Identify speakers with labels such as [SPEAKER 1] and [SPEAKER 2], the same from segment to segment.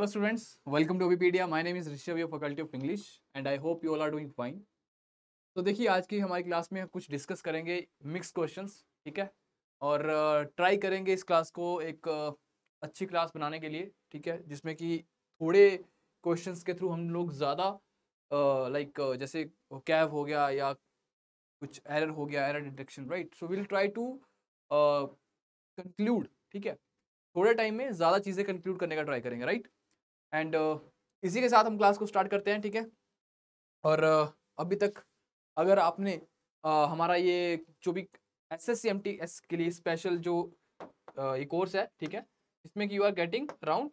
[SPEAKER 1] Hello students, welcome to Wikipedia. My name is Rishabh, your faculty of English and I hope you all are doing fine. तो देखिए आज की हमारी class में कुछ discuss करेंगे मिक्स क्वेश्चंस, ठीक है, और ट्राई करेंगे इस क्लास को एक अच्छी क्लास बनाने के लिए, ठीक है, जिसमें कि थोड़े क्वेश्चंस के थ्रू हम लोग ज़्यादा लाइक जैसे कैव हो गया या कुछ एरर हो गया, error detection, right. So will try to conclude, ठीक है, थोड़े टाइम में ज़्यादा चीज़ें कंक्लूड करने का ट्राई करेंगे, राइट. एंड इसी के साथ हम क्लास को स्टार्ट करते हैं, ठीक है. और अभी तक अगर आपने हमारा ये जो भी SSCMTS के लिए स्पेशल जो ये कोर्स है, ठीक है, इसमें कि यू आर गेटिंग अराउंड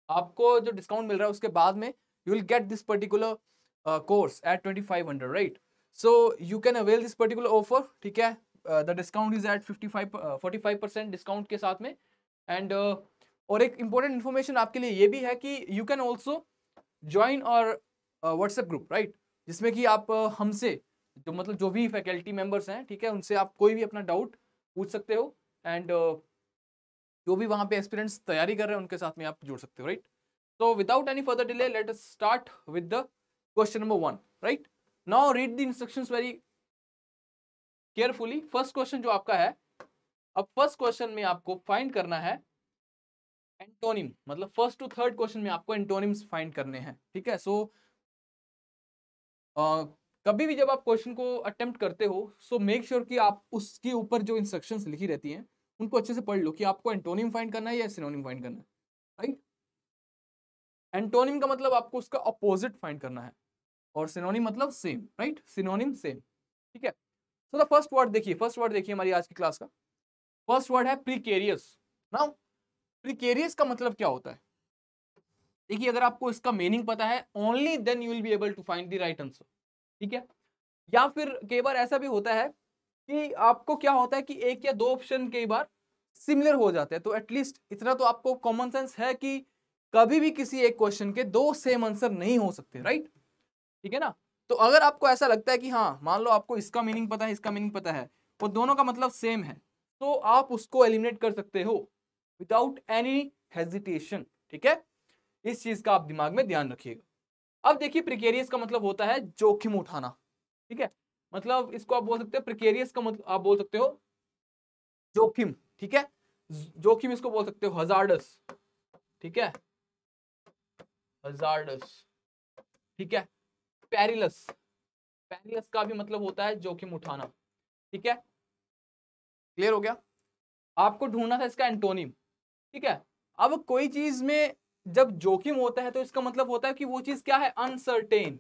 [SPEAKER 1] आपको जो डिस्काउंट मिल रहा है उसके बाद में you will get this particular course at 2500, right. So you can avail this particular offer, ठीक है. The discount is at 45% discount के साथ में. एंड और एक इंपॉर्टेंट इन्फॉर्मेशन आपके लिए ये भी है कि यू कैन ऑल्सो ज्वाइन और व्हाट्सएप ग्रुप, राइट, जिसमें कि आप हमसे जो मतलब जो भी फैकल्टी मेंबर्स हैं, ठीक है, उनसे आप कोई भी अपना डाउट पूछ सकते हो. एंड जो भी वहाँ पे एक्सपीरियंस तैयारी कर रहे हैं उनके साथ में आप जुड़ सकते हो, right. So without any further delay, let us start with the question number 1, right? Now read the instructions very carefully. First question जो आपका है, अब फर्स्ट क्वेश्चन में आपको फाइंड करना है एंटोनिम, मतलब फर्स्ट टू थर्ड क्वेश्चन में आपको एंटोनिम्स फाइंड करने हैं, ठीक है. सो कभी भी जब आप क्वेश्चन को अटेम्प्ट करते हो, सो मेक श्योर कि आप उसके ऊपर जो इंस्ट्रक्शंस लिखी रहती हैं उनको अच्छे से पढ़ लो कि आपको एंटोनिम फाइंड करना है या सिनोनिम फाइंड करना है, राइट. एंटोनिम का मतलब आपको उसका अपोजिट फाइंड करना है और सिनोनिम मतलब सेम, राइट. सिनोनिम सेम, ठीक है. सो द फर्स्ट वर्ड देखिए, हमारी आज की क्लास का फर्स्ट वर्ड है प्रीकेरियस. नाउ प्रीकेरियस का मतलब क्या होता है? देखिए अगर आपको इसका मीनिंग पता है, only then you will be able to find the right answer, ठीक है. या फिर कई बार ऐसा भी होता है कि आपको क्या होता है कि एक या दो ऑप्शन कई बार सिमिलर हो जाते हैं, तो एटलीस्ट इतना तो आपको कॉमन सेंस है कि कभी भी किसी एक क्वेश्चन के दो सेम आंसर नहीं हो सकते, राइट, ठीक है ना. तो अगर आपको ऐसा लगता है कि हाँ, मान लो आपको इसका मीनिंग पता है, इसका मीनिंग पता है, और दोनों का मतलब सेम है, तो आप उसको एलिमिनेट कर सकते हो विदाउट एनी हेजिटेशन, ठीक है. इस चीज का आप दिमाग में ध्यान रखिएगा. अब देखिए प्रिकेरियस का मतलब होता है जोखिम उठाना, ठीक है. मतलब इसको आप बोल सकते हो प्रिकेरियस का मतलब आप बोल सकते हो जोखिम, ठीक है. जोखिम इसको बोल सकते हो हजार्डस, ठीक है, हजार्डस, ठीक है. पेरिलस, पेरिलस का भी मतलब होता है जोखिम उठाना, ठीक है. क्लियर हो गया? आपको ढूंढना था इसका एंटोनिम, ठीक है. अब कोई चीज में जब जोखिम होता है तो इसका मतलब होता है कि वो चीज क्या है, अनसर्टेन,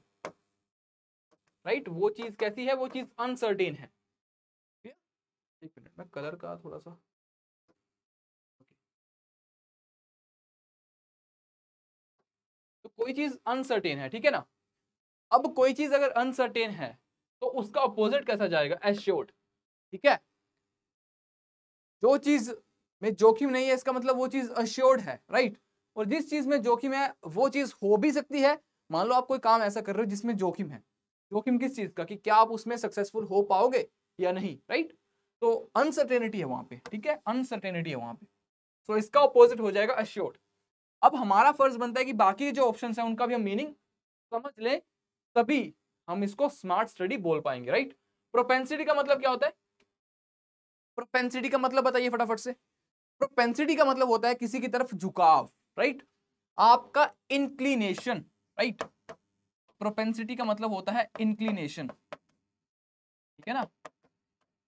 [SPEAKER 1] राइट. वो चीज कैसी है, वो चीज अनसर्टेन है. एक मिनट में कलर का थोड़ा सा, तो कोई चीज अनसर्टेन है, ठीक है ना. अब कोई चीज अगर अनसर्टेन है तो उसका अपोजिट कैसा जाएगा, एश्योर्ड, ठीक है. जो चीज में जोखिम नहीं है इसका मतलब वो चीज अश्योर्ड है, राइट. और जिस चीज में जोखिम है वो चीज हो भी सकती है. मान लो आप कोई काम ऐसा कर रहे हो जिसमें जोखिम है, जोखिम किस चीज का, कि क्या आप उसमें सक्सेसफुल हो पाओगे या नहीं, राइट. तो अनसर्टेनिटी है वहां पे, ठीक है, अनसर्टेनिटी है वहां पे. सो इसका ऑपोजिट हो जाएगा अश्योर्ड. अब हमारा फर्ज बनता है कि बाकी जो ऑप्शंस हैं उनका भी हम मीनिंग समझ लें, तभी हम इसको स्मार्ट स्टडी बोल पाएंगे, राइट. प्रोपेंसिटी का मतलब क्या होता है? प्रोपेंसिटी का मतलब बताइए फटाफट से. प्रोपेंसिटी का मतलब होता है किसी की तरफ झुकाव, राइट, आपका इंक्लिनेशन, राइट. प्रोपेंसिटी का मतलब होता है इंक्लिनेशन, ठीक है ना.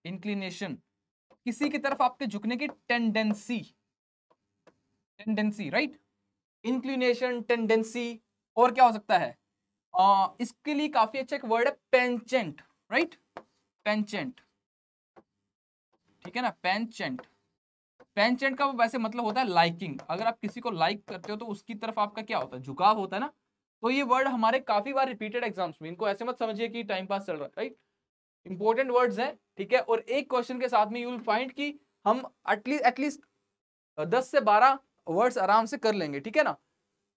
[SPEAKER 1] इंक्लिनेशन, किसी की तरफ आपके झुकने की tendency, tendency, right. Inclination, tendency. और क्या हो सकता है? इसके लिए काफी अच्छा एक वर्ड है पेंचेंट, राइट. पेंचेंट, ठीक है ना, पेंचेंट. पेंचेंट का वैसे मतलब होता है लाइकिंग. अगर आप किसी को लाइक करते हो तो उसकी तरफ आपका क्या होता है, झुकाव होता है ना. तो ये वर्ड हमारे काफी बार रिपीटेड एग्जाम्स में, इनको ऐसे मत समझिए कि टाइम पास चल रहा है, राइट. इंपॉर्टेंट वर्ड्स हैं, ठीक है. और एक क्वेश्चन के साथ में यू विल फाइंड कि हम एटलीस्ट 10 से 12 वर्ड्स आराम से कर लेंगे, ठीक है ना.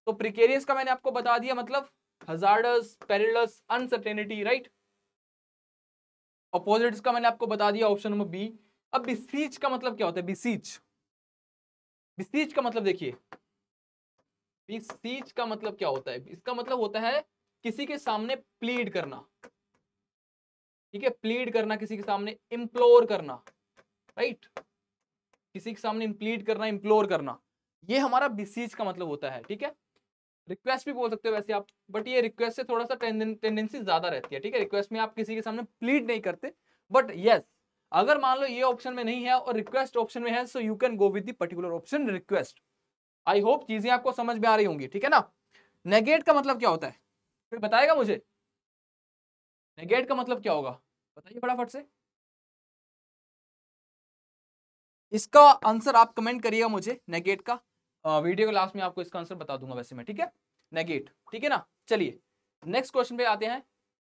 [SPEAKER 1] तो प्रिकेरियस का मैंने आपको बता दिया मतलब hazardous, perilous, uncertainty, right. Opposites का मैंने आपको बता दिया ऑप्शन नंबर बी. अब बिसीच का मतलब क्या होता है? बिसीच, बिसीज का मतलब देखिए, बिसीज का मतलब क्या होता है? इसका मतलब होता है किसी के सामने प्लीड करना, ठीक है, प्लीड करना किसी के सामने, इम्प्लोर करना, राइट, किसी के सामने प्लीड करना, इम्प्लोर करना, ये हमारा बिसीज का मतलब होता है, ठीक है। रिक्वेस्ट भी बोल सकते हो वैसे आप, बट ये रिक्वेस्ट से थोड़ा सा टेंडेंसी ज्यादा रहती है, ठीक है। रिक्वेस्ट में आप किसी के सामने प्लीड नहीं करते, बट यस अगर मान लो ये ऑप्शन में नहीं है और रिक्वेस्ट ऑप्शन में है, सो you can go with the particular option request. I hope चीजें आपको समझ में आ रही होंगी, ठीक है ना। नेगेट का मतलब क्या होता है, कोई बताएगा मुझे? नेगेट का मतलब क्या होगा, बताइए फटाफट से। इसका आंसर आप कमेंट करिएगा मुझे, नेगेट का। वीडियो के लास्ट में आपको इसका आंसर बता दूंगा वैसे मैं, ठीक है, नेगेट, ठीक है ना। चलिए नेक्स्ट क्वेश्चन पे आते हैं।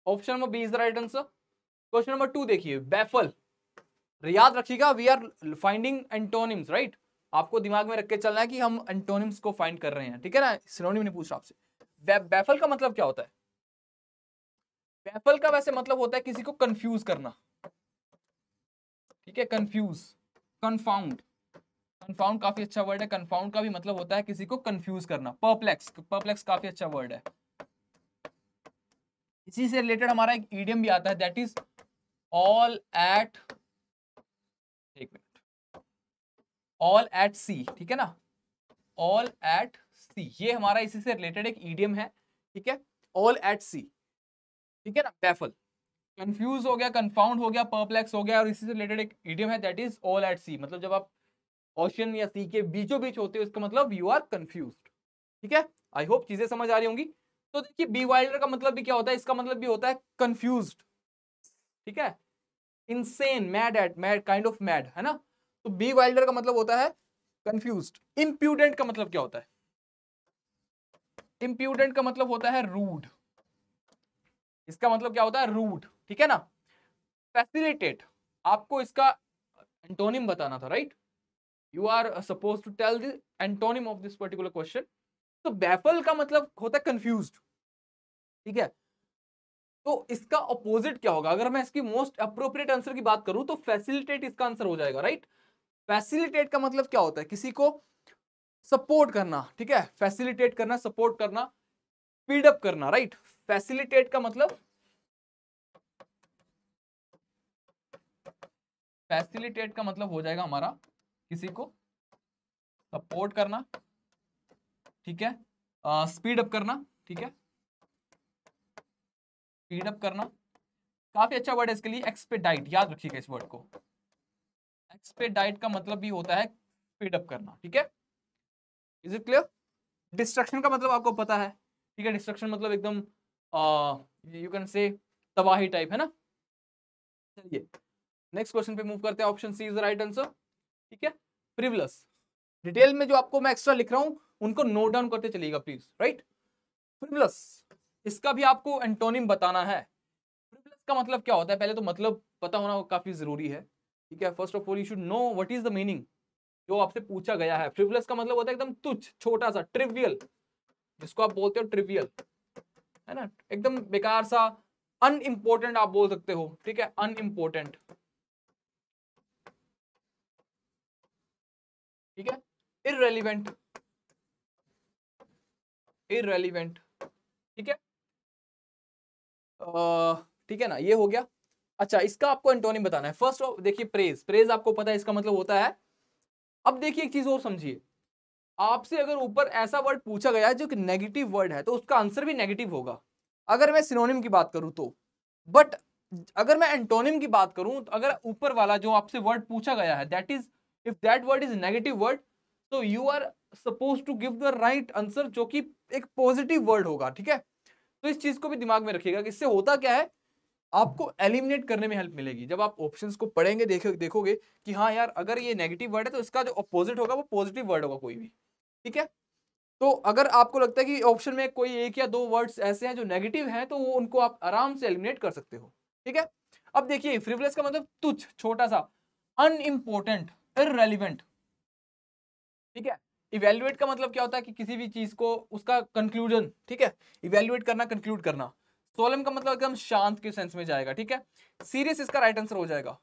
[SPEAKER 1] Option number B is the right answer. Question number 2 देखिए, बैफल। याद रखिएगा we are finding antonyms, right. आपको दिमाग में रख के चलना है कि हम एंटोनिम्स को फाइंड कर रहे हैं, ठीक है ना, सिनोनिम नहीं पूछ रहा आपसे। बैफल का मतलब क्या होता है? बैफल का वैसे मतलब होता है किसी को कंफ्यूज करना, ठीक है, कंफ्यूज, कंफाउंड। कंफाउंड काफी अच्छा वर्ड है, कंफाउंड का भी मतलब होता है किसी को कंफ्यूज करना। परप्लेक्स, परप्लेक्स काफी अच्छा वर्ड है। इसी से रिलेटेड हमारा एक ईडियम भी आता है, दैट इज ऑल एट, एक मिनट, ऑल एट सी, ठीक है ना, ऑल एट सी, ये हमारा इसी से रिलेटेड एक ईडियम है, ठीक है, ऑल एट सी, ठीक है ना। बैफल, कंफ्यूज हो गया, कंफाउंड हो गया, परप्लेक्स हो गया, और इसी से रिलेटेड एक ईडियम है दैट इज ऑल एट सी, मतलब जब आप ओशन या सी के बीचों बीच होते हो, इसका मतलब यू आर कंफ्यूज्ड, ठीक है। आई होप चीजें समझ आ रही होंगी। तो देखिए बी वाइल्डर का मतलब भी क्या होता है, इसका मतलब भी होता है कंफ्यूज्ड, ठीक है, insane, mad at, mad, kind of mad, है ना। तो बी वाइल्डर का मतलब होता है कंफ्यूज्ड। इम्प्यूडेंट का मतलब क्या होता है? इम्प्यूडेंट का मतलब होता है रूड, इसका मतलब क्या होता है? रूड, ठीक है ना। फैसिलिटेट, आपको इसका एंटोनिम बताना था, right, you are suppose to tell the antonym of this particular question. तो बैफल का मतलब होता है कंफ्यूज्ड, ठीक है। तो इसका अपोजिट क्या होगा? अगर मैं इसकी मोस्ट अप्रोप्रिएट आंसर की बात करूं तो फैसिलिटेट इसका आंसर हो जाएगा, राइट। फैसिलिटेट का मतलब क्या होता है? किसी को सपोर्ट करना, ठीक है, फैसिलिटेट करना, सपोर्ट करना, स्पीड अप करना, राइट। फैसिलिटेट का मतलब, फैसिलिटेट का मतलब हो जाएगा हमारा किसी को सपोर्ट करना, ठीक है, स्पीड अप करना, ठीक है, स्पीड अप करना। काफी अच्छा वर्ड है इसके लिए, एक्सपेडाइट, याद रखिएगा इस वर्ड को। एक्सपेडाइट का मतलब भी होता है स्पीड अप करना, ठीक है। Is it clear? डिस्ट्रक्शन का मतलब आपको पता है, ठीक है, डिस्ट्रक्शन मतलब एकदम यू कैन से तबाही टाइप, है ना। चलिए नेक्स्ट क्वेश्चन पे मूव करते हैं। Option C is the right answer, ठीक है। फ्रिवलस, डिटेल में जो आपको मैं एक्स्ट्रा लिख रहा हूं उनको नोट डाउन करते चलिएगा प्लीज, राइट। फ्रिवलस, इसका भी आपको एंटोनिम बताना है। फ्रिवलस का मतलब क्या होता है, पहले तो मतलब पता होना काफी जरूरी है, ठीक है। First of all you should know what is the meaning जो आपसे पूछा गया है। फ्रिवलस का मतलब होता है एकदम तुच्छ, छोटा सा, ट्रिवियल, जिसको आप बोलते हो ट्रिवियल, है ना, एकदम बेकार सा, अनइम्पोर्टेंट आप बोल सकते हो, ठीक है, अनइम्पोर्टेंट, ठीक है, इररेलीवेंट, इररेलीवेंट, ठीक है, ठीक है ना, ये हो गया। अच्छा इसका आपको एंटोनिम बताना है। फर्स्ट ऑफ देखिए प्रेज, प्रेज आपको पता है इसका मतलब होता है। अब देखिए एक चीज और समझिए, आपसे अगर ऊपर ऐसा वर्ड पूछा गया है जो कि नेगेटिव वर्ड है तो उसका आंसर भी नेगेटिव होगा, अगर मैं सिनोनिम की बात करूं तो। बट अगर मैं एंटोनिम की बात करूं तो अगर ऊपर वाला जो आपसे वर्ड पूछा गया है that is, if that word is negative word, तो you are suppose to give the right answer जो कि एक पॉजिटिव वर्ड होगा, ठीक है। तो इस चीज को भी दिमाग में रखिएगा कि इससे होता क्या है, आपको एलिमिनेट करने में हेल्प मिलेगी। जब आप ऑप्शंस को पढ़ेंगे देखोगे कि हाँ यार अगर ये नेगेटिव वर्ड है तो इसका जो अपोजिट होगा वो पॉजिटिव वर्ड होगा कोई भी, ठीक है। तो अगर आपको लगता है कि ऑप्शन में कोई एक या दो वर्ड्स ऐसे हैं जो नेगेटिव हैं तो वो उनको आप आराम से एलिमिनेट कर सकते हो, ठीक है। अब देखिए फ्रिवलेस का मतलब तुच्छ, छोटा सा, अनइम्पोर्टेंट, इररेलेवेंट, ठीक है। इवेल्युएट का मतलब क्या होता है कि किसी भी चीज को उसका कंक्लूजन, ठीक है, इवेल्युएट करना, कंक्लूड करना। सोलम का मतलब एकदम शांत के सेंस में जाएगा, ठीक है। सीरियस इसका राइट आंसर हो जाएगा,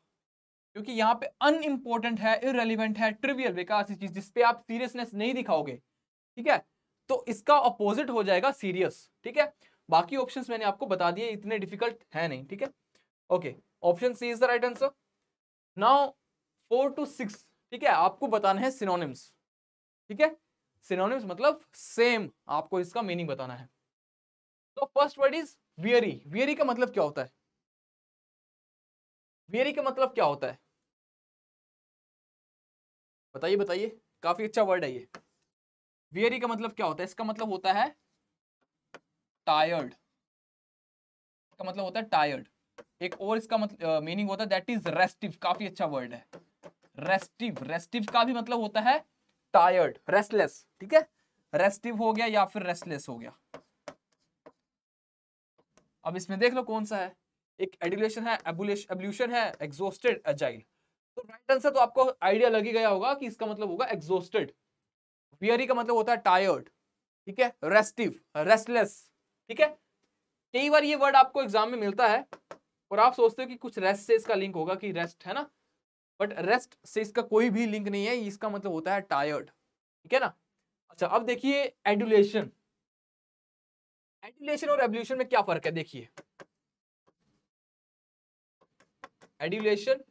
[SPEAKER 1] क्योंकि यहाँ पे अनइम्पोर्टेंट है, इररेलेवेंट है, ट्रिवियल, बेकार सी चीज जिसपे आप सीरियसनेस नहीं दिखाओगे, ठीक है, तो इसका अपोजिट हो जाएगा सीरियस, ठीक है। बाकी ऑप्शंस मैंने आपको बता दिए, इतने डिफिकल्ट है नहीं, ठीक है। Okay, option C is the right answer. Now 4 to 6, ठीक है, आपको बताना है सिनोनिम्स, ठीक है। सिनोनिम्स मतलब सेम, आपको इसका मीनिंग बताना है। तो first word is weary. Weary का मतलब क्या होता है? वियरी का मतलब क्या होता है? बताइए बताइए, काफी अच्छा वर्ड है ये। वियरी का मतलब क्या होता है? इसका मतलब होता है टायर्ड, इसका मतलब होता है टायर्ड। एक और इसका मतलब मीनिंग होता है दैट इज रेस्टिव, काफी अच्छा वर्ड है रेस्टिव। रेस्टिव का भी मतलब होता है टायर्ड, रेस्टलेस, ठीक है। रेस्टिव हो गया या फिर रेस्टलेस हो गया। अब इसमें देख लो कौन सा है, एक एडुलेशन है, एब्ल्यूशन है, एग्जॉस्टेड, अजाइल। तो राइट आंसर तो आपको आइडिया लग ही गया होगा कि इसका मतलब होगा एग्जॉस्टेड। वियरी का मतलब होता है टायर्ड, ठीक है, रेस्टिव, रेस्टलेस, ठीक है। कई बार ये वर्ड आपको एग्जाम में मिलता है और आप सोचते हो कि कुछ रेस्ट से इसका लिंक होगा कि रेस्ट है ना, बट रेस्ट से इसका कोई भी लिंक नहीं है, इसका मतलब होता है टायर्ड, ठीक है ना। अच्छा, अब देखिए एडुलेशन। एडुलेशन और एब्ल्यूशन में क्या फर्क है? देखिए, एडुलेशन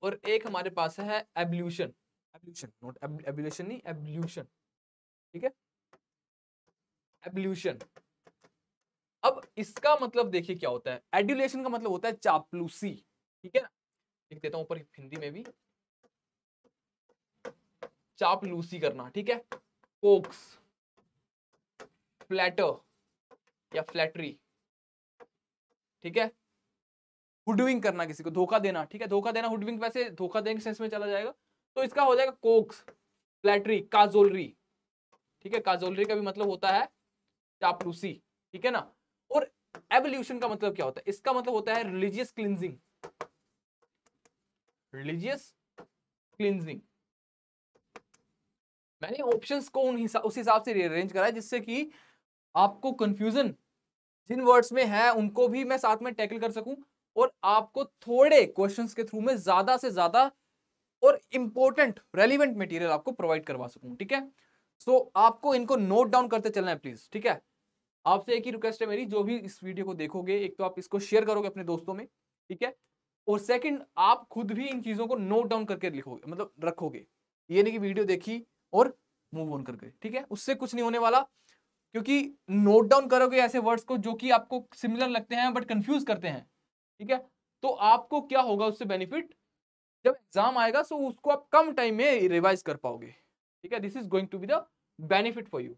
[SPEAKER 1] और एक हमारे पास है एब्ल्यूशन। एब्ल्यूशन, नॉट एब्ल्यूशन, नहीं, एब्ल्यूशन, ठीक है, एब्ल्यूशन। अब इसका मतलब देखिए क्या होता है। एडुलेशन का मतलब होता है चापलूसी, ठीक है ना। लिख देता हूं ऊपर हिंदी में भी, चापलूसी करना, ठीक है। कोक्स, फ्लैटर या फ्लैटरी, ठीक है। हुडविंग करना, किसी को धोखा देना, ठीक है। धोखा देना, हुडविंग वैसे धोखा देने के सेंस में चला जाएगा, तो इसका हो जाएगा कोक्स, फ्लैटरी, काजोलरी, ठीक है। काजोलरी का भी मतलब होता है चापलूसी, ठीक है ना। और एवोल्यूशन का मतलब क्या होता है? इसका मतलब होता है रिलीजियस क्लिंजिंग, रिलीजियस क्लिंजिंग। मैंने ऑप्शंस को उस हिसाब से रिअरेंज करा है जिससे कि आपको कंफ्यूजन जिन वर्ड्स में है उनको भी मैं साथ में टैकल कर सकूं, और आपको थोड़े क्वेश्चंस के थ्रू में ज्यादा से ज्यादा और इंपॉर्टेंट रेलिवेंट मटेरियल आपको प्रोवाइड करवा सकूं, ठीक है। सो आपको इनको नोट डाउन करते चलना है प्लीज, ठीक है। आपसे एक ही रिक्वेस्ट है मेरी, जो भी इस वीडियो को देखोगे, एक तो आप इसको शेयर करोगे अपने दोस्तों में, ठीक है, और सेकंड आप खुद भी इन चीजों को नोट डाउन करके लिखोगे, मतलब रखोगे। ये नहीं कि वीडियो देखी और मूव ऑन कर गए, ठीक है, उससे कुछ नहीं होने वाला। क्योंकि नोट डाउन करोगे ऐसे वर्ड्स को जो कि आपको सिमिलर लगते हैं बट कंफ्यूज करते हैं, ठीक है, तो आपको क्या होगा उससे बेनिफिट, जब एग्जाम आएगा सो उसको आप कम टाइम में रिवाइज कर पाओगे, ठीक है। This is going to be the benefit for you,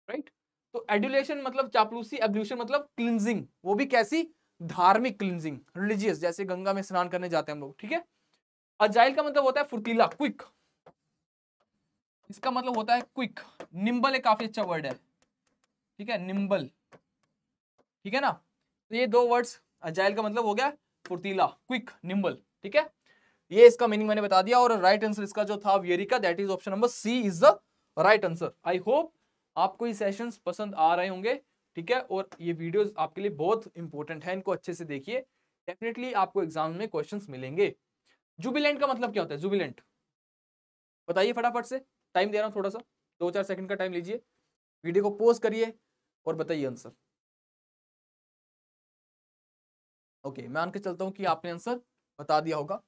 [SPEAKER 1] right. तो एडुलेशन मतलब चापलूसी, एब्ल्यूशन मतलब क्लिंजिंग, वो भी कैसी, धार्मिक क्लिंजिंग, रिलीजियस, जैसे गंगा में स्नान करने जाते हैं हम लोग, ठीक है। अजाइल का मतलब होता है फुर्तीला, क्विक, इसका मतलब होता है क्विक। निम्बल एक काफी अच्छा वर्ड है, ठीक है, निम्बल, ठीक है ना। तो ये दो वर्ड्स, अजाइल का मतलब हो गया फुर्तीला, क्विक, निम्बल, ठीक है। ये इसका मीनिंग मैंने बता दिया, और राइट आंसर इसका जो था वियरी का, that is option number C is the right answer. I hope आपको ये सेशंस पसंद आ रहे होंगे, ठीक है, और ये वीडियोस आपके लिए बहुत इंपॉर्टेंट है, इनको अच्छे से देखिए, डेफिनेटली आपको एग्जाम में क्वेश्चंस मिलेंगे। जुबिलेंट का मतलब क्या होता है? जुबिलेंट बताइए फटाफट से, टाइम दे रहा हूं थोड़ा सा, 2-4 सेकंड का टाइम लीजिए, वीडियो को पॉज करिए और बताइए आंसर। ओके, मैं मान के चलता हूं कि आपने आंसर बता दिया होगा,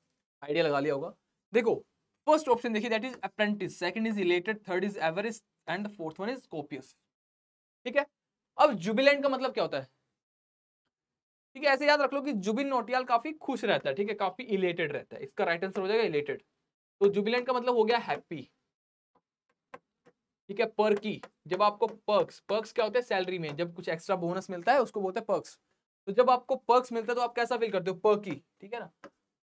[SPEAKER 1] आइडिया लगा लिया होगा। देखो, फर्स्ट ऑप्शन देखिए, that is apprentice, second is elated, third is Everest and fourth one is copious, ठीक है। अब जुबिलेंट का मतलब क्या होता है? ठीक है, ऐसे याद रख लो कि जुबिन नौटियाल काफी खुश रहता है, ठीक है, काफी इलेटेड रहता है, इसका राइट आंसर हो जाएगा इलेटेड। तो जुबिलेंट का मतलब हो गया हैप्पी, ठीक है। पर्की, जब आपको पर्क्स, पर्क्स क्या होता है? सैलरी में जब कुछ एक्स्ट्रा बोनस मिलता है उसको बोलते हैं पर्क्स। तो जब आपको पर्क्स मिलता है तो आप कैसा फील करते हो? पर्की, ठीक है ना।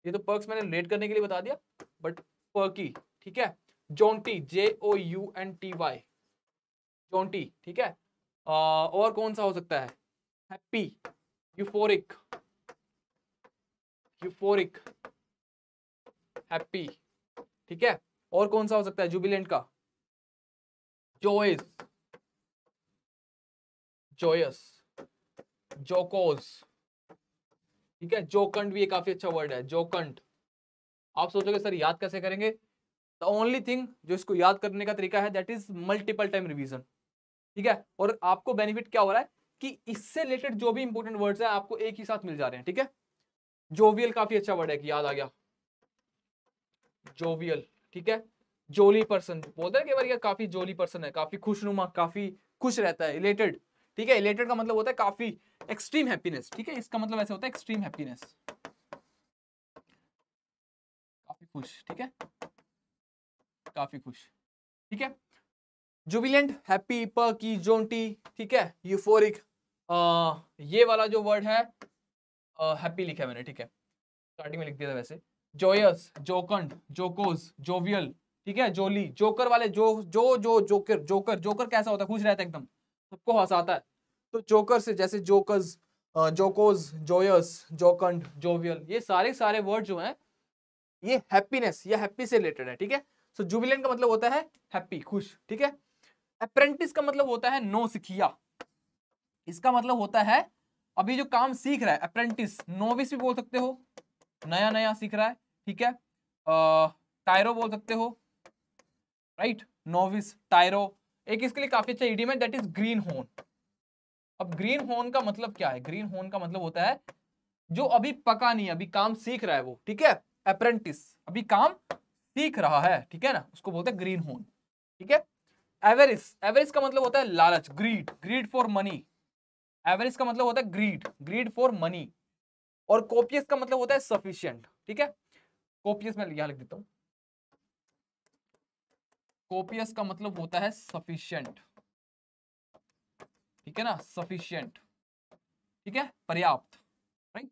[SPEAKER 1] ये तो पर्क्स मैंने रिलेट करने के लिए बता दिया, बट पर्की, ठीक है। जॉन्टी, JOUNTY, जॉन्टी, ठीक है। और कौन सा हो सकता है? हैप्पी, यूफोरिक, यूफोरिक, हैप्पी, ठीक है। और कौन सा हो सकता है जुबिलेंट का? जोयस, जोयस, जोकोस, ठीक है। जोकंड भी एक काफी अच्छा वर्ड है, जोकंड। आप सोचोगे सर याद कैसे करेंगे? द ओनली थिंग जो इसको याद करने का तरीका है that is multiple time revision, ठीक है। और आपको बेनिफिट क्या हो रहा है कि इससे रिलेटेड जो भी इंपॉर्टेंट वर्ड्स हैं आपको एक ही साथ मिल जा रहे हैं, ठीक है। जोवियल काफी अच्छा वर्ड है कि याद आ गया, जोवियल, ठीक है। जोली पर्सन बोलते हैं कि भाई काफी जोली पर्सन है, काफी खुशनुमा, काफी खुश रहता है। इलेटेड, ठीक है, इलेटेड का मतलब होता है काफी एक्सट्रीम हैप्पीनेस, ठीक है, इसका मतलब ऐसे होता है एक्सट्रीम हैप्पीनेस, काफी खुश, ठीक है, काफी खुश, ठीक है। जुबिलेंट, हैप्पी, पर्की, जोंटी, ठीक है, यूफोरिक, ये वाला जो वर्ड है हैप्पी लिखा है मैंने, ठीक है, स्टार्टिंग में लिख दिया था वैसे। जोयस, जोकंड, जोकोस, जोवियल, ठीक है, जोली, जोकर वाले जोकर, जोकर, जोकर कैसा होता है? खुश रहता है एकदम, सबको हंसाता है। तो जोकर से जैसे जोकस, जोकोस, जोयस, जोकंड, जोवियल, ये सारे सारे वर्ड जो हैं ये हैप्पीनेस या हैप्पी से रिलेटेड है, ठीक है। सो जुबिलेंट का मतलब होता है हैप्पी, खुश, ठीक है। अप्रेंटिस का मतलब होता है नौ सिखिया, इसका मतलब होता है अभी जो काम सीख रहा है। अप्रेंटिस, नोविस भी बोल सकते हो, नया नया सीख रहा है, ठीक है। टायरो बोल सकते हो, राइट, नोविस, टायरो। एक इसके लिए काफी अच्छा इडियम है दैट इज ग्रीन होन। अब ग्रीन होन का मतलब क्या है? ग्रीन होन का मतलब होता है जो अभी पका नहीं है, अभी काम सीख रहा है वो, ठीक है। अप्रेंटिस अभी काम सीख रहा है, ठीक है ना, उसको बोलते हैं ग्रीन होन, ठीक है। एवरिस, एवरिस का मतलब होता है लालच, greed, greed for money. Avarice का मतलब होता है ग्रीड, ग्रीड फॉर मनी। और कोपियस का मतलब होता है सफिशिएंट, ठीक है। कोपियस मैं यहां लिख देता हूं, कोपियस का मतलब होता है सफिशिएंट, ठीक है ना, सफिशिएंट, ठीक है, पर्याप्त, राइट।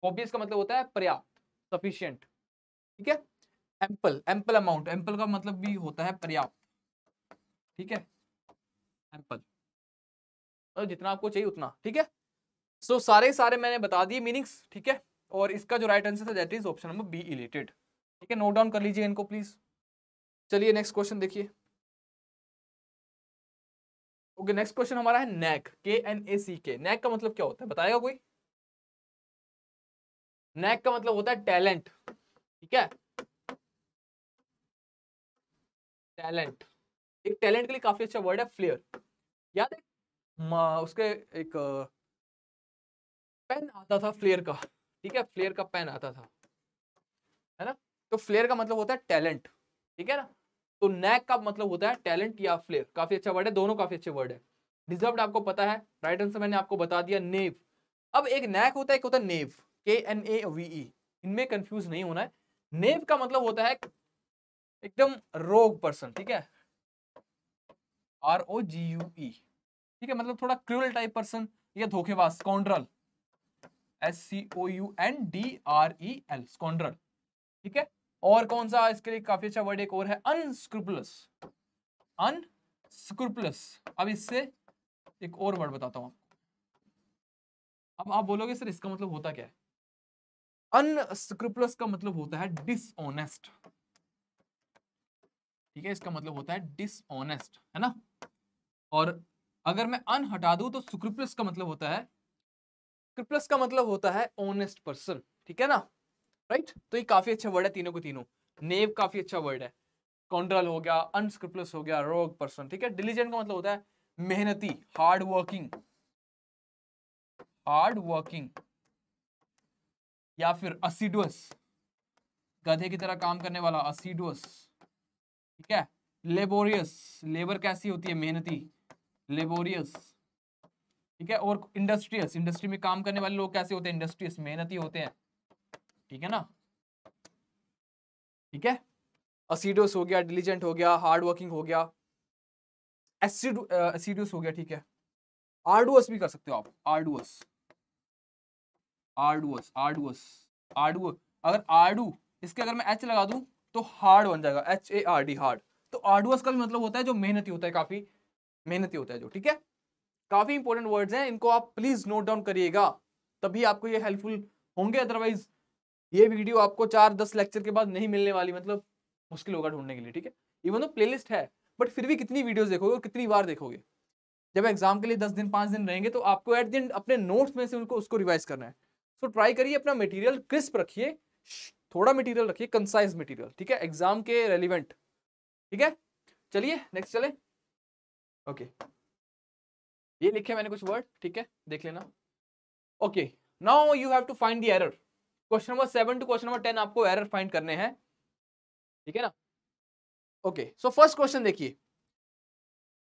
[SPEAKER 1] कोपियस का मतलब होता है पर्याप्त, सफिशिएंट, ठीक है। एम्पल, एम्पल अमाउंट, एम्पल का मतलब भी होता है पर्याप्त, ठीक है, एम्पल, और जितना आपको चाहिए उतना, ठीक है। सो सारे सारे मैंने बता दिए मीनिंग्स, ठीक है। और इसका जो राइट आंसर है that is option number B, elated, ठीक है। नोट डाउन कर लीजिए इनको प्लीज। चलिए नेक्स्ट क्वेश्चन देखिए। ओके, नेक्स्ट क्वेश्चन हमारा है नैक, KNACK। नैक का मतलब क्या होता है, बताएगा कोई? नैक का मतलब होता है टैलेंट, ठीक है, टैलेंट। एक टैलेंट के लिए काफी अच्छा वर्ड है फ्लेयर। याद है उसके एक पेन आता था फ्लेयर का, ठीक है, फ्लेयर का पेन आता था, है ना। तो फ्लेयर का मतलब होता है टैलेंट, ठीक है ना। तो नैक का मतलब होता है टैलेंट या फ्लेयर, काफी अच्छा वर्ड है, दोनों काफी अच्छे वर्ड है। डिजर्व्ड आपको पता है, राइट आंसर मैंने आपको बता दिया, नेव। अब एक नैक होता है, एक होता है नेव, KNAVE, इनमें कंफ्यूज नहीं होना है। नेव का मतलब होता है एकदम रोग पर्सन, ठीक है, ROGUE, ठीक है, मतलब थोड़ा क्रूअल टाइप पर्सन या धोखेबाज, स्कॉन्ड्रल, SCOUNDREL, स्कॉन्ड्रल, ठीक है। और कौन सा इसके लिए काफी अच्छा वर्ड एक और है, अनस्क्रूपुलस, अनस्क्रूपुलस। अब इससे एक और वर्ड बताता हूं। अब आप बोलोगे सर इसका मतलब होता क्या है? अनस्क्रूपुलस का मतलब होता है डिसऑनेस्ट, ठीक है, इसका मतलब होता है डिसऑनेस्ट, है ना। और अगर मैं अन हटा दूं तो स्क्रूपुलस का मतलब होता है, स्क्रूपुलस का मतलब होता है ऑनेस्ट पर्सन, ठीक है ना, राइट। तो ये काफी अच्छा वर्ड है तीनों को तीनों। नेव काफी अच्छा वर्ड है, कॉन्ड्रल हो गया, अनस्क्रूपुलस हो गया, रोग पर्सन, ठीक है। डिलीजेंट का मतलब होता है मेहनती, हार्ड वर्किंग, हार्ड वर्किंग, या फिर असिडुअस, गधे की तरह काम करने वाला, असिडुअस, ठीक है। लेबोरियस, लेबर कैसी होती है, मेहनती, लेबोरियस, ठीक है। और इंडस्ट्रियस, इंडस्ट्री में काम करने वाले लोग कैसे होते हैं, इंडस्ट्रियस, मेहनती होते हैं, ठीक है ना, ठीक है। असिडुअस हो गया, डिलीजेंट हो गया, हार्ड वर्किंग हो गया, एसिडुअस हो गया, ठीक है। आर्डुअस भी कर सकते हो आप, आर्डुअस, आर्डुअस, आर्डुअस, आर्डुअस। अगर आर्डू, इसके अगर मैं एच लगा दूं तो हार्ड बन जाएगा, HARD, हार्ड। तो आर्डुअस का भी मतलब होता है जो मेहनती होता है, काफी मेहनती होता है जो, ठीक है। काफी इंपॉर्टेंट वर्ड्स हैं, इनको आप प्लीज नोट डाउन करिएगा, तभी आपको ये हेल्पफुल होंगे। अदरवाइज ये वीडियो आपको 4-10 लेक्चर के बाद नहीं मिलने वाली, मतलब मुश्किल होगा ढूंढने के लिए, ठीक है। इवन तो प्लेलिस्ट है, बट फिर भी कितनी वीडियोस देखोगे और कितनी बार देखोगे? जब एग्जाम के लिए 10 दिन 5 दिन रहेंगे तो आपको एट द एंड अपने नोट्स में से उनको उसको रिवाइज करना है। सो ट्राई करिए, अपना मटेरियल क्रिस्प रखिए, थोड़ा मटेरियल रखिए, कंसाइज मटेरियल, ठीक है, एग्जाम के रेलिवेंट, ठीक है। चलिए नेक्स्ट चले। ओके, ये लिखे मैंने कुछ वर्ड, ठीक है, देख लेना। Okay, now you have to find the error. Question number 7 to question number 10 आपको एरर फाइंड करने हैं, ठीक है ना। ओके, सो फर्स्ट क्वेश्चन देखिए,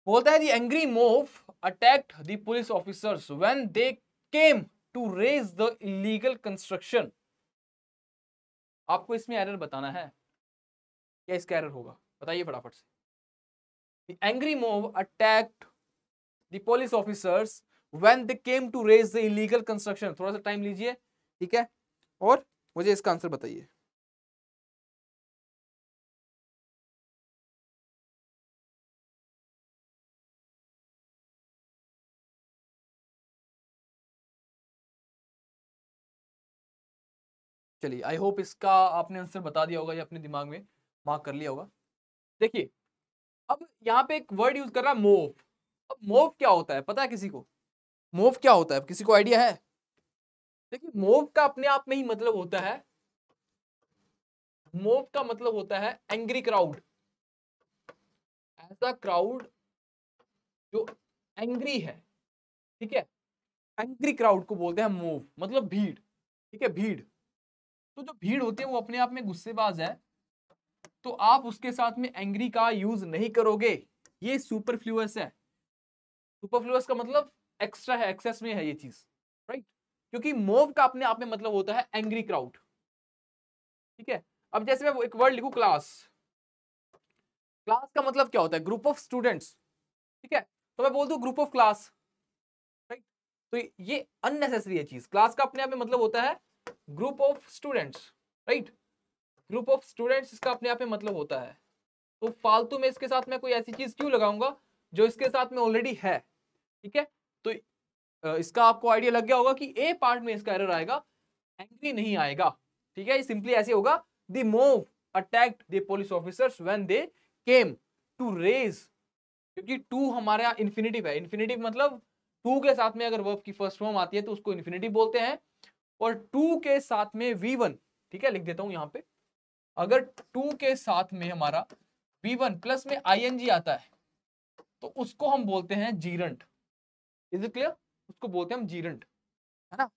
[SPEAKER 1] बोलता है the angry mob attacked the police officers when they came to raze the illegal construction. आपको इसमें एरर बताना है, क्या इसका एरर होगा, बताइए फटाफट से। The angry mob attacked the police officers when they came to raze the illegal construction. थोड़ा सा टाइम लीजिए, ठीक है, और मुझे इसका आंसर बताइए। चलिए, आई होप इसका आपने आंसर बता दिया होगा या अपने दिमाग में मार्क कर लिया होगा। देखिए, अब यहाँ पे एक वर्ड यूज कर रहा है मूव। अब मूव क्या होता है पता है किसी को? मूव क्या होता है, किसी को आइडिया है? देखिए, मूव का अपने आप में ही मतलब होता है, मूव का मतलब होता है एंग्री क्राउड। ऐसा क्राउड जो एंग्री है, ठीक है, एंग्री क्राउड को बोलते हैं मूव, मतलब भीड़, ठीक है, भीड़। तो जो भीड़ होती है वो अपने आप में गुस्सेबाज है, तो आप उसके साथ में एंग्री का यूज नहीं करोगे, ये सुपरफ्लुअस है। सुपरफ्लुअस का मतलब एक्स्ट्रा है, एक्सेस में है ये चीज, राइट। क्योंकि मोव का अपने आप में मतलब होता है एंग्री क्राउड, ठीक है। अब जैसे मैं एक वर्ड लिखूं क्लास, क्लास का मतलब क्या होता है? ग्रुप ऑफ स्टूडेंट्स, ठीक है। तो मैं बोल दूं ग्रुप ऑफ क्लास, राइट। तो ये अननेसेसरी है चीज। क्लास का अपने आप में मतलब होता है group of students, right. Group of students इसका अपने आप में मतलब होता है। तो फालतू में इसके साथ में कोई ऐसी चीज क्यों लगाऊंगा जो इसके साथ में ऑलरेडी है, ठीक है। तो इसका आपको आइडिया लग गया होगा कि ए पार्ट में इसका एरर आएगा, एंग्री नहीं आएगा, ठीक है। सिंपली ऐसे होगा, the mob attacked the police officers when they came to raze, क्योंकि टू हमारा इन्फिनिटिव है। इन्फिनिटिव मतलब टू के साथ में अगर वर्ब की फर्स्ट फॉर्म आती है तो उसको इन्फिनिटिव बोलते हैं। और टू के साथ में V1, ठीक है, लिख देता हूं यहां पे। अगर टू के साथ में हमारा V1 प्लस में ING आता है तो उसको हम बोलते हैं जीरंट। Is it clear? उसको बोलते हैं हम जीरंट, है ना।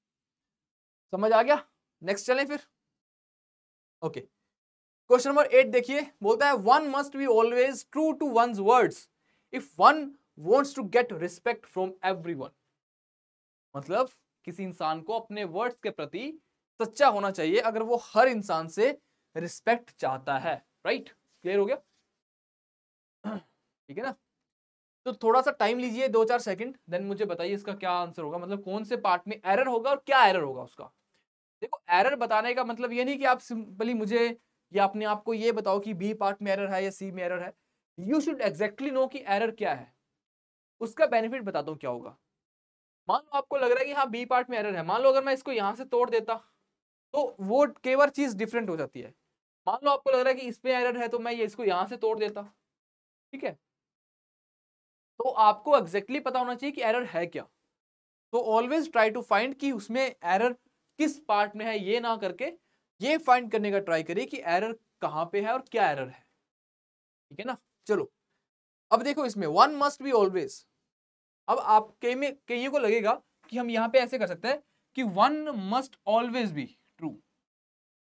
[SPEAKER 1] समझ आ गया? नेक्स्ट चलें फिर। ओके, क्वेश्चन नंबर 8 देखिए, बोलता है one must be always true to one's words if one wants to get respect from everyone. मतलब किसी इंसान को अपने वर्ड्स के प्रति सच्चा होना चाहिए अगर वो हर इंसान से रिस्पेक्ट चाहता है, राइट। क्लियर हो गया? ठीक है ना। तो थोड़ा सा टाइम लीजिए, 2-4 सेकंड, देन मुझे बताइए इसका क्या आंसर होगा, मतलब कौन से पार्ट में एरर होगा और क्या एरर होगा उसका। देखो, एरर बताने का मतलब ये नहीं कि आप सिंपली मुझे या अपने आप को ये बताओ कि बी पार्ट में एरर है या सी में एरर है। यू शुड एग्जैक्टली नो कि एरर क्या है। उसका बेनिफिट बताता हूँ क्या होगा। मान लो आपको लग रहा है कि हाँ बी पार्ट में एरर है, मान लो अगर मैं इसको यहां से तोड़ देता तो वो केवल चीज डिफरेंट हो जाती है। मान लो आपको लग रहा है कि इसमें एरर है तो मैं ये इसको यहां से तोड़ देता, ठीक है। तो आपको एग्जैक्टली पता होना चाहिए कि एरर है क्या। तो ऑलवेज ट्राई टू फाइंड कि उसमें एरर किस पार्ट में है, ये ना करके ये फाइंड करने का ट्राई करिए कि एरर कहां पे है और क्या एरर है, ठीक है ना। चलो, अब देखो इसमें वन मस्ट बी ऑलवेज। अब आप कईयों को लगेगा कि हम यहां पे ऐसे कर सकते हैं कि one must always be true,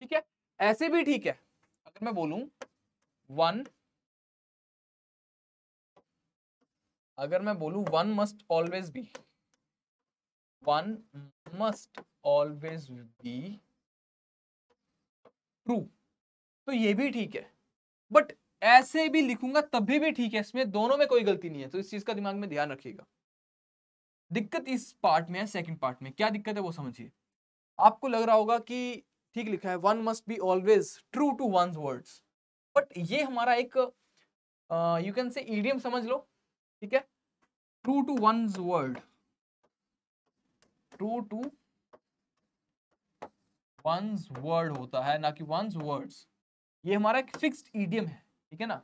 [SPEAKER 1] ठीक है, ऐसे भी ठीक है। अगर मैं बोलूं वन, अगर मैं बोलूं one must always be, one must always be true, तो ये भी ठीक है। बट ऐसे भी लिखूंगा तभी भी ठीक है, इसमें दोनों में कोई गलती नहीं है। तो इस चीज का दिमाग में ध्यान रखिएगा। दिक्कत इस पार्ट में है, सेकंड पार्ट में क्या दिक्कत है वो समझिए। आपको लग रहा होगा कि ठीक लिखा है one must be always true to one's words, but ये हमारा एक यू कैन से इडियम समझ लो, ठीक है। True to one's word, true to one's word होता है, ना कि वन्स वर्ड्स। ये हमारा एक फिक्स्ड इडियम है, ठीक है ना।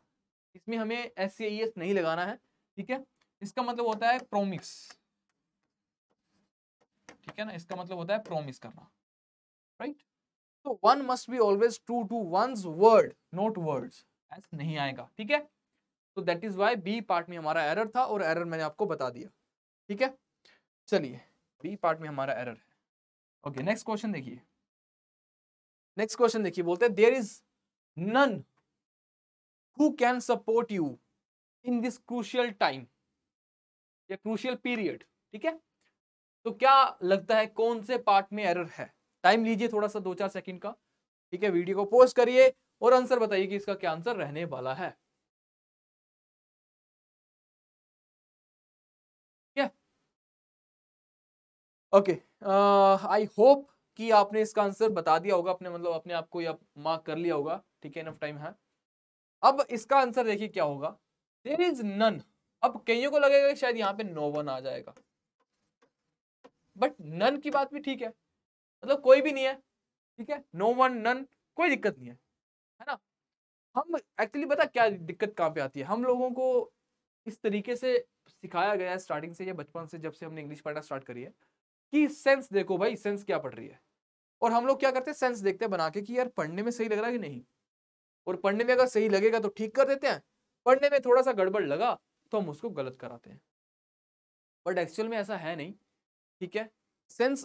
[SPEAKER 1] इसमें हमें SAES नहीं लगाना है, ठीक है। इसका मतलब होता है प्रोमिस, ठीक है ना। इसका मतलब होता है प्रोमिस करना, राइट। तो one must be always true to one's word not words, ऐसे नहीं आएगा, ठीक है। तो that is why B part में हमारा एरर था और एरर मैंने आपको बता दिया, ठीक है। चलिए बी पार्ट में हमारा एरर है। ओके नेक्स्ट क्वेश्चन देखिए, नेक्स्ट क्वेश्चन देखिए, बोलते हैं there is none who can support you in this crucial time या क्रूशियल पीरियड, ठीक है। तो क्या लगता है कौन से पार्ट में एरर है? टाइम लीजिए थोड़ा सा 2-4 सेकंड का, ठीक है। वीडियो को पॉज करिए और आंसर बताइए कि इसका क्या आंसर रहने वाला है। ओके आई होप कि आपने इसका आंसर बता दिया होगा, अपने मतलब अपने आप को या मार्क कर लिया होगा, ठीक है। इनफ टाइम है। अब इसका आंसर देखिए क्या होगा, देयर इज नन। अब कईयों को लगेगा कि शायद यहाँ पे नो वन आ जाएगा, बट नन की बात भी ठीक है, मतलब कोई भी नहीं है, ठीक है। नो वन नन कोई दिक्कत नहीं है ना। हम एक्चुअली पता क्या दिक्कत कहाँ पे आती है, हम लोगों को इस तरीके से सिखाया गया है स्टार्टिंग से या बचपन से, जब से हमने इंग्लिश पढ़ना स्टार्ट करी है कि सेंस देखो भाई, सेंस क्या पढ़ रही है। और हम लोग क्या करते हैं, सेंस देखते हैं बना के कि यार पढ़ने में सही लग रहा है कि नहीं, और पढ़ने में अगर सही लगेगा तो ठीक कर देते हैं, पढ़ने में थोड़ा सा गड़बड़ लगा तो हम उसको गलत कराते हैं। बट एक्चुअल में ऐसा है नहीं, ठीक है। सेंस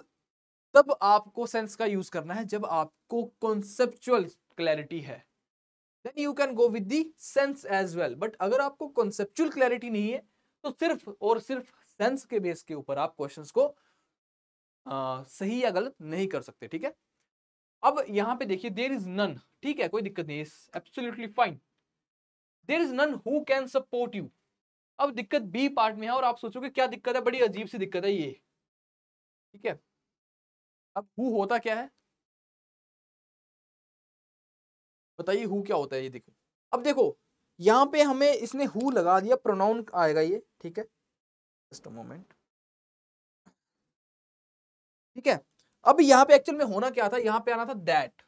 [SPEAKER 1] तब आपको सेंस का यूज करना है जब आपको कॉन्सेप्चुअल क्लैरिटी है, then you can go with the sense as well. But अगर आपको कॉन्सेप्चुअल क्लैरिटी नहीं है तो सिर्फ और सिर्फ सेंस के बेस के ऊपर आप क्वेश्चंस को सही या गलत नहीं कर सकते, ठीक है। अब यहां पे देखिए देयर इज नन, ठीक है, कोई दिक्कत नहीं, absolutely fine. There is none who can support you. अब दिक्कत बी पार्ट में है और आप सोचोगे क्या दिक्कत है, बड़ी अजीब सी दिक्कत है ये, ठीक है। अब हु होता क्या है बताइए, हु क्या होता है ये देखो। अब देखो यहां पे हमें इसने हु लगा दिया, प्रोनाउन आएगा ये, ठीक है। जस्ट अ मोमेंट, ठीक है। अब यहाँ पे एक्चुअल में होना क्या था, यहाँ पे आना था दैट।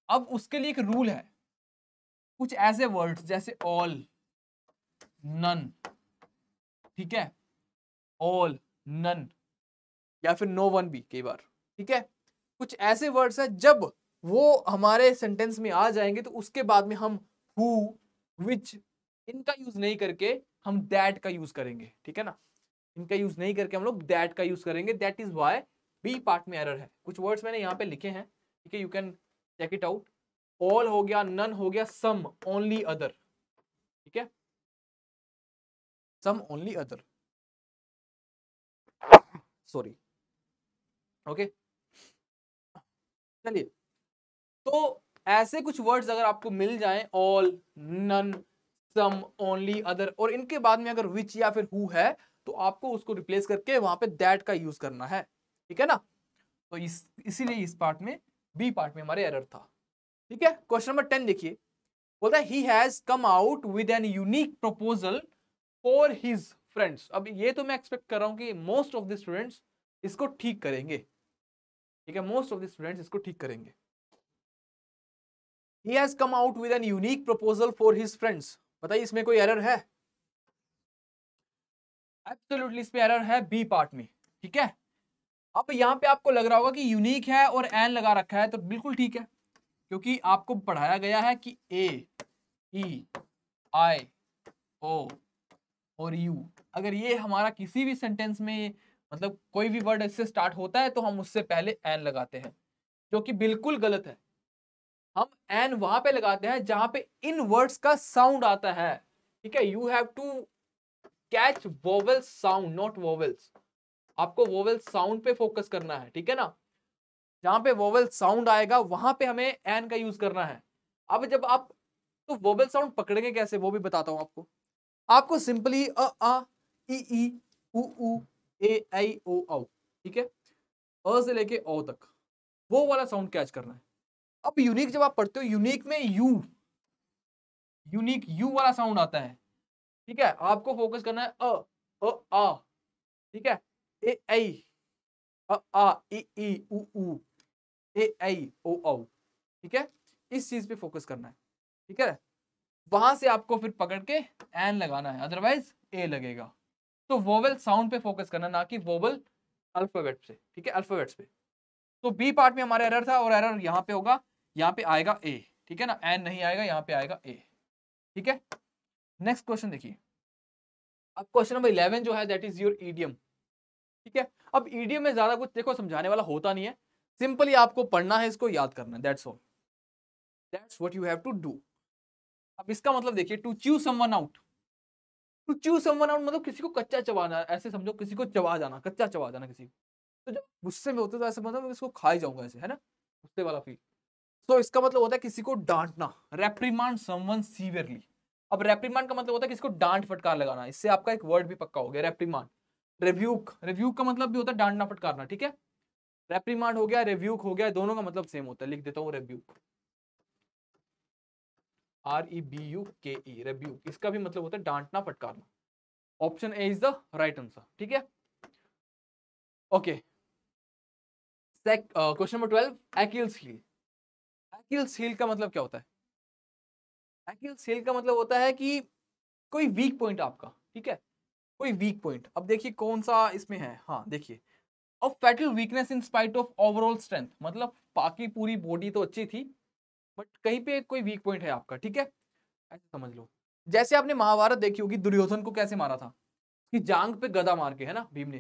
[SPEAKER 1] अब उसके लिए एक रूल है, कुछ ऐसे वर्ड्स जैसे ऑल, नन, ठीक है, ऑल, नन, या फिर नो वन भी कई बार, ठीक है। कुछ ऐसे वर्ड्स है जब वो हमारे सेंटेंस में आ जाएंगे तो उसके बाद में हम हु, विच, इनका यूज नहीं करके हम दैट का यूज करेंगे, ठीक है ना। इनका यूज नहीं करके हम लोग दैट का यूज करेंगे, that is why B part में एरर है। कुछ वर्ड्स मैंने यहाँ पे लिखे हैं, ठीक है, you can check it out. All हो गया, नन हो गया, सम, ओनली, अदर, ठीक है, सम, ओनली, अदर, सॉरी, ओके। चलिए, तो ऐसे कुछ वर्ड्स अगर आपको मिल जाएं, ऑल, नन, सम, ओनली, अदर, और इनके बाद में अगर विच या फिर हु है तो आपको उसको रिप्लेस करके वहां पे दैट का यूज करना है, ठीक है ना। तो इसीलिए इस पार्ट में, बी पार्ट में हमारे एरर था, ठीक है। क्वेश्चन नंबर 10 देखिए, बोलता है he has come out with an unique proposal for his friends. अब ये तो मैं एक्सपेक्ट कर रहा हूं कि मोस्ट ऑफ द स्टूडेंट्स इसको ठीक करेंगे, ठीक है, मोस्ट ऑफ द स्टूडेंट्स इसको ठीक करेंगे। He has come out with an unique proposal for his friends। बताइए इसमें कोई एरर है? एब्सोल्युटली इसमें एरर है बी पार्ट में, ठीक है। अब यहां पे आपको लग रहा होगा कि यूनिक है और एन लगा रखा है, तो बिल्कुल ठीक है, क्योंकि आपको पढ़ाया गया है कि ए, ई, आई, ओ और यू, अगर ये हमारा किसी भी सेंटेंस में मतलब कोई भी वर्ड इससे स्टार्ट होता है तो हम उससे पहले एन लगाते हैं, जो कि बिल्कुल गलत है। हम एन वहां पे लगाते हैं जहां पे इन वर्ड्स का साउंड आता है, ठीक है। You have to catch vowel sound, not vowels. आपको वोवेल साउंड पे फोकस करना है, ठीक है ना। जहां पे वोवेल साउंड आएगा वहां पे हमें एन का यूज करना है। अब जब आप तो वोवेल साउंड पकड़ेंगे कैसे वो भी बताता हूं आपको। आपको सिंपली अ, आ, ई, उ, ए, आई, ओ, औ, ठीक है, अ से लेके ओ तक वो वाला साउंड कैच करना है। अब यूनिक जब आप पढ़ते हो, यूनिक में यूनिक यू वाला साउंड आता है, ठीक है। आपको फोकस करना है आ, ठीक है, ए, आई, आ, ई, उ, ए, आई, ओ, औ, ठीक है। इस चीज पे फोकस करना है, ठीक है। वहां से आपको फिर पकड़ के एन लगाना है, अदरवाइज ए लगेगा। तो वोवेल साउंड पे फोकस करना, ना कि वोवेल अल्फाबेट से, ठीक है, अल्फाबेट्स पे। तो बी पार्ट में हमारा एरर था और एरर यहाँ पे होगा, यहाँ पे आएगा ए, ठीक है ना, एन नहीं आएगा, यहाँ पे आएगा ए, ठीक है। नेक्स्ट क्वेश्चन देखिए, अब क्वेश्चन नंबर 11 जो है दैट इज योर ईडियम, ठीक है। अब ईडियम में ज्यादा कुछ देखो समझाने वाला होता नहीं है, सिंपली आपको पढ़ना है, इसको याद करना है, that's all, that's what you have to do. अब इसका मतलब देखिए, to chew someone out, to chew someone out मतलब किसी को कच्चा चबाना, ऐसे समझो किसी को चबा जाना, कच्चा चबा जाना किसी को। तो जब गुस्से में होते तो ऐसे मतलब इसको खा ही जाऊंगा ऐसे, है ना, गुस्से वाला फील। तो इसका मतलब होता है किसी को डांटना, रेप्रीमांड समवन सीवियरली। अब रेप्रीमांड का मतलब होता है किसी को डांट फटकार लगाना, इससे आपका एक वर्ड भी पक्का हो गया, रेप्रीमांड। रिव्यूक, रिव्यूक का मतलब भी होता है डांटना फटकारना, ठीक है। रेप्रीमांड हो गया, रिव्यूक हो गया, दोनों का मतलब सेम होता है, लिख देता हूं रिव्यूक, REBUKE, रिव्यूक, इसका भी मतलब होता है डांटना फटकारना। Option A is the right answer, ठीक है। Okay, question number 12, Achilles heel. Achilles heel का मतलब क्या होता है? अकील्स हील का मतलब होता है कि कोई वीक पॉइंट आपका, ठीक है, कोई वीक पॉइंट। अब देखिए कौन सा इसमें है, हाँ देखिए, of fatal weakness in spite of overall strength, मतलब बाकी पूरी बॉडी तो अच्छी थी बट कहीं पे कोई वीक पॉइंट है आपका, ठीक है, ऐसे समझ लो। जैसे आपने महाभारत देखी होगी, दुर्योधन को कैसे मारा था, कि जांग पे गदा मार के, है ना, भीम ने,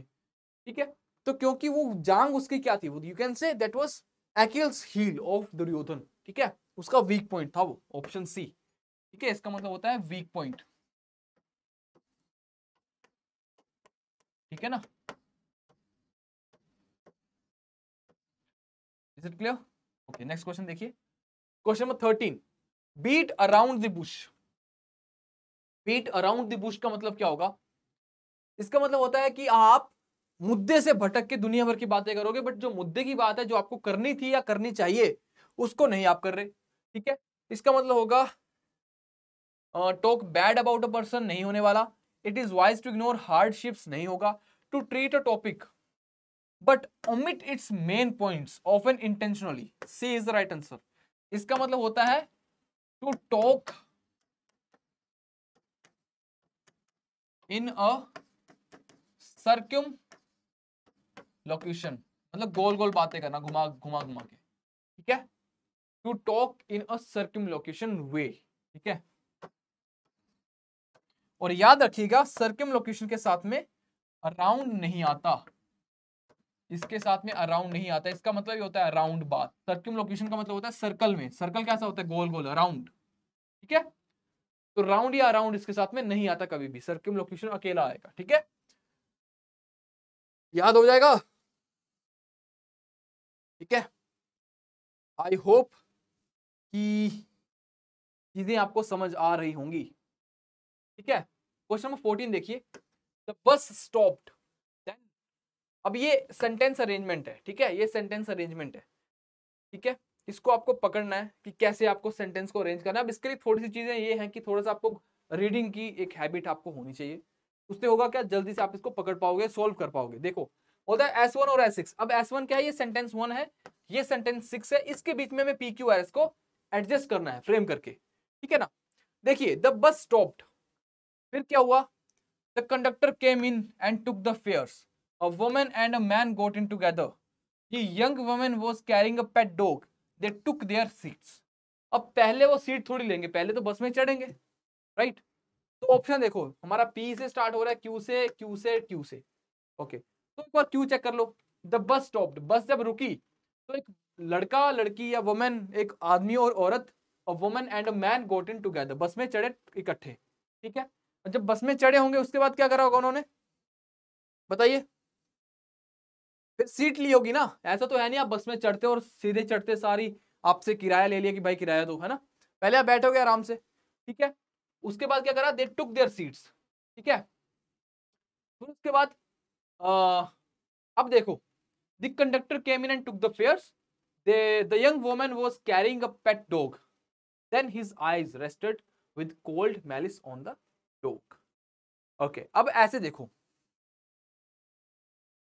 [SPEAKER 1] ठीक है। तो क्योंकि वो जांग उसकी क्या थी, वो you can say that was Achilles heel of Duryodhan, ठीक है, उसका वीक पॉइंट था वो, ऑप्शन सी, ठीक है, इसका मतलब होता है वीक पॉइंट, ठीक है ना। Is it clear? Okay, next question देखिए, question number 13, beat around the bush. Beat around the bush का मतलब क्या होगा? इसका मतलब होता है कि आप मुद्दे से भटक के दुनिया भर की बातें करोगे, बट जो मुद्दे की बात है, जो आपको करनी थी या करनी चाहिए, उसको नहीं आप कर रहे, ठीक है। इसका मतलब होगा talk bad about a person नहीं होने वाला, it is wise to ignore hardships नहीं होगा, to treat a topic but omit its main points often intentionally, C is the right answer. इसका मतलब होता है to talk in a circumlocution, मतलब गोल गोल बातें करना, घुमा घुमा घुमा के, ठीक है, to talk in a circumlocution way, ठीक है। और याद रखिएगा सर्क्यूम लोकेशन के साथ में अराउंड नहीं आता, इसके साथ में अराउंड नहीं आता, इसका मतलब ये होता है अराउंड बात। सर्क्यूम लोकेशन का मतलब होता है सर्कल में, सर्कल कैसा होता है, गोल गोल, अराउंड, ठीक है। तो राउंड या अराउंड इसके साथ में नहीं आता कभी भी, सर्क्यूम लोकेशन अकेला आएगा, ठीक है, याद हो जाएगा, ठीक है। आई होप कि चीजें आपको समझ आ रही होंगी, ठीक है। क्वेश्चन नंबर 14 देखिए, द बस स्टॉप्ड, अब ये सेंटेंस अरेंजमेंट है, ठीक है, ये सेंटेंस अरेंजमेंट है, ठीक है। इसको आपको पकड़ना है कि कैसे आपको सेंटेंस को अरेंज करना है। अब इसके लिए थोड़ी सी चीजें ये हैं कि थोड़ा सा आपको रीडिंग की एक हैबिट आपको होनी चाहिए, उससे होगा क्या, जल्दी से आप इसको पकड़ पाओगे, सोल्व कर पाओगे। देखो होता है S1 और S6, अब S1 क्या है, ये सेंटेंस 1 है, ये सेंटेंस 6 है, इसके बीच में हमें PQRS को एडजस्ट करना है फ्रेम करके, ठीक है ना। देखिए द बस स्टॉप्ड, फिर क्या हुआ, the conductor came in and took the fares, a woman and a man got in together, ये young woman was carrying a pet dog, they took their seats. अब पहले वो सीट थोड़ी लेंगे, पहले तो बस में चढ़ेंगे, राइट। तो ऑप्शन देखो, हमारा P से स्टार्ट हो रहा है, Q से, Q से, Q से, ओके। तो एक बार Q चेक कर लो, द बस स्टॉप्ड, बस जब रुकी तो एक लड़का लड़की या वुमन, एक आदमी और औरत, और woman and a man got in together, bus में चढ़े इकट्ठे, ठीक है। जब बस में चढ़े होंगे उसके बाद क्या करा होगा उन्होंने, बताइए, फिर सीट ली होगी ना, ऐसा तो है नहीं आप बस में चढ़ते और सीधे चढ़ते सारी आपसे किराया ले लिया कि भाई किराया दो, है ना, पहले आप बैठोगे आराम से, ठीक है। उसके बाद क्या करा, दे टुक देयर सीट्स, ठीक है। फिर उसके बाद अब देखो, the conductor came in and took the fares, the young woman was carrying a pet dog, then his eyes rested with cold malice on the dog, okay. अब ऐसे देखो,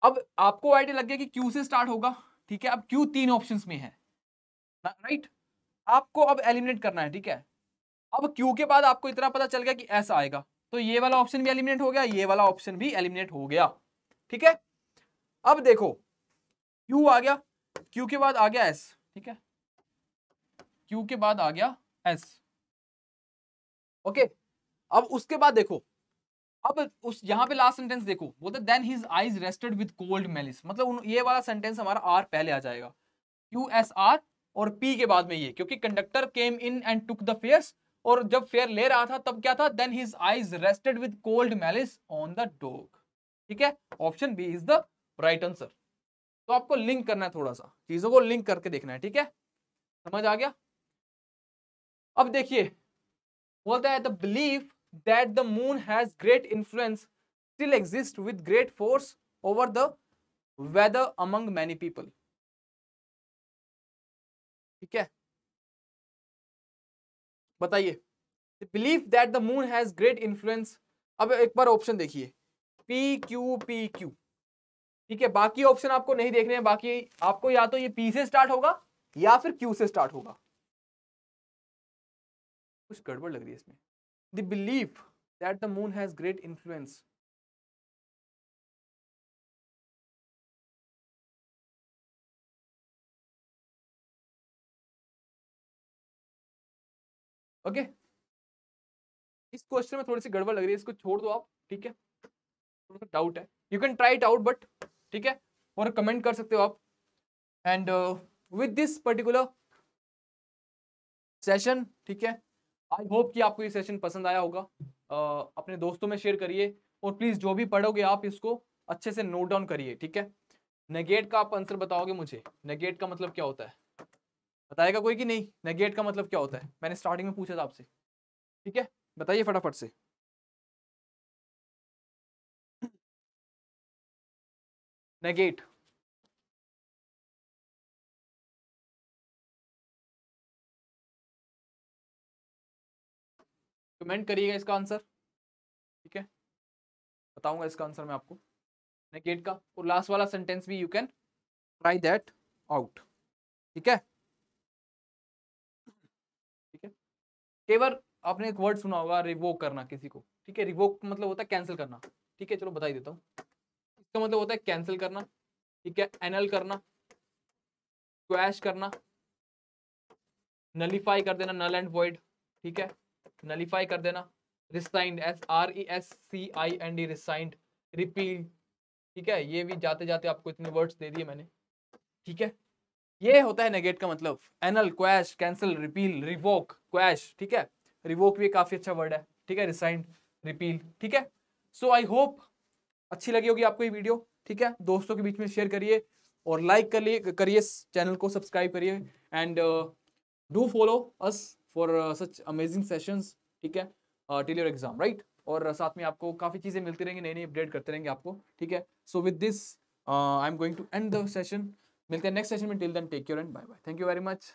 [SPEAKER 1] अब आपको आइडिया लग गया कि क्यू से स्टार्ट होगा, ठीक है। अब क्यू 3 ऑप्शंस में है, राइट, आपको अब एलिमिनेट करना है, ठीक है। अब क्यू के बाद आपको इतना पता चल गया कि ऐसा आएगा, तो ये वाला ऑप्शन भी एलिमिनेट हो गया, ये वाला ऑप्शन भी एलिमिनेट हो गया, ठीक है। अब देखो क्यू आ गया, Q के बाद आ गया S, ठीक है, Q के बाद आ गया S, ओके। अब उसके बाद देखो, अब उस यहाँ पे लास्ट सेंटेंस देखो, बोलते then his eyes rested with cold malice, मतलब ये वाला सेंटेंस हमारा आर पहले आ जाएगा, QSR और P के बाद में ये, क्योंकि conductor came in and took the fares, और जब फेयर ले रहा था तब क्या था, then his eyes rested with cold malice on the dog, ठीक है, option B is the right answer. तो आपको लिंक करना है, थोड़ा सा चीजों को लिंक करके देखना है, ठीक है, समझ आ गया। अब देखिए, बोलता है the belief that the moon has great influence still exist with great force over the weather among many people, ठीक है, बताइए, believe that the moon has great influence. अब एक बार ऑप्शन देखिए, PQ, ठीक है, बाकी ऑप्शन आपको नहीं देखने हैं, बाकी आपको या तो ये P से स्टार्ट होगा या फिर Q से स्टार्ट होगा, कुछ गड़बड़ लग रही है इसमें। The believe that the moon has great influence, okay, इस क्वेश्चन में थोड़ी सी गड़बड़ लग रही है, इसको छोड़ दो आप, ठीक है, थोड़ा सा डाउट है, you can try it out but, ठीक है, और कमेंट कर सकते हो आप। And with this particular session, ठीक है, आई होप कि आपको ये सेशन पसंद आया होगा, अपने दोस्तों में शेयर करिए, और प्लीज जो भी पढ़ोगे आप इसको अच्छे से नोट डाउन करिए, ठीक है। नेगेट का आप आंसर बताओगे मुझे, नेगेट का मतलब क्या होता है, बताएगा कोई कि नहीं, नेगेट का मतलब क्या होता है, मैंने स्टार्टिंग में पूछा था आपसे, ठीक है, बताइए फटाफट से। नेगेट, कमेंट करिएगा इसका आंसर, ठीक है, बताऊंगा इसका आंसर मैं आपको नेगेट का, और लास्ट वाला सेंटेंस भी you can try that out, ठीक है, ठीक है। कई बार आपने एक वर्ड सुना होगा, रिवोक करना किसी को, ठीक है, रिवोक मतलब होता है कैंसिल करना, ठीक है, चलो बता ही देता हूँ, इसका मतलब होता है कैंसिल करना, ठीक है, एनल करना, क्वैश करना, नलीफाई कर देना, नल एंड वॉइड, ठीक है, नलीफाई कर देना, रिसाइंड, RESCIND, रिसाइंड, रिपील, ठीक है, ये भी जाते जाते आपको इतने वर्ड्स दे दिए मैंने, ठीक है, ये होता है नेगेट का मतलब, anal, quash, cancel, repeal, revoke, quash, ठीक है, रिवोक भी काफी अच्छा वर्ड है, ठीक है, रिसाइंड, रिपील, ठीक है। सो आई होप अच्छी लगी होगी आपको ये वीडियो, ठीक है, दोस्तों के बीच में शेयर करिए, और लाइक करिए चैनल को, सब्सक्राइब करिए, and do follow us for such amazing sessions, ठीक है, टिल योर एग्जाम, राइट, और साथ में आपको काफी चीजें मिलती रहेंगी, नई नई अपडेट करते रहेंगे आपको, ठीक है। So with this I am going to end the session, मिलते हैं नेक्स्ट सेशन में, till then take care and bye bye, thank you very much.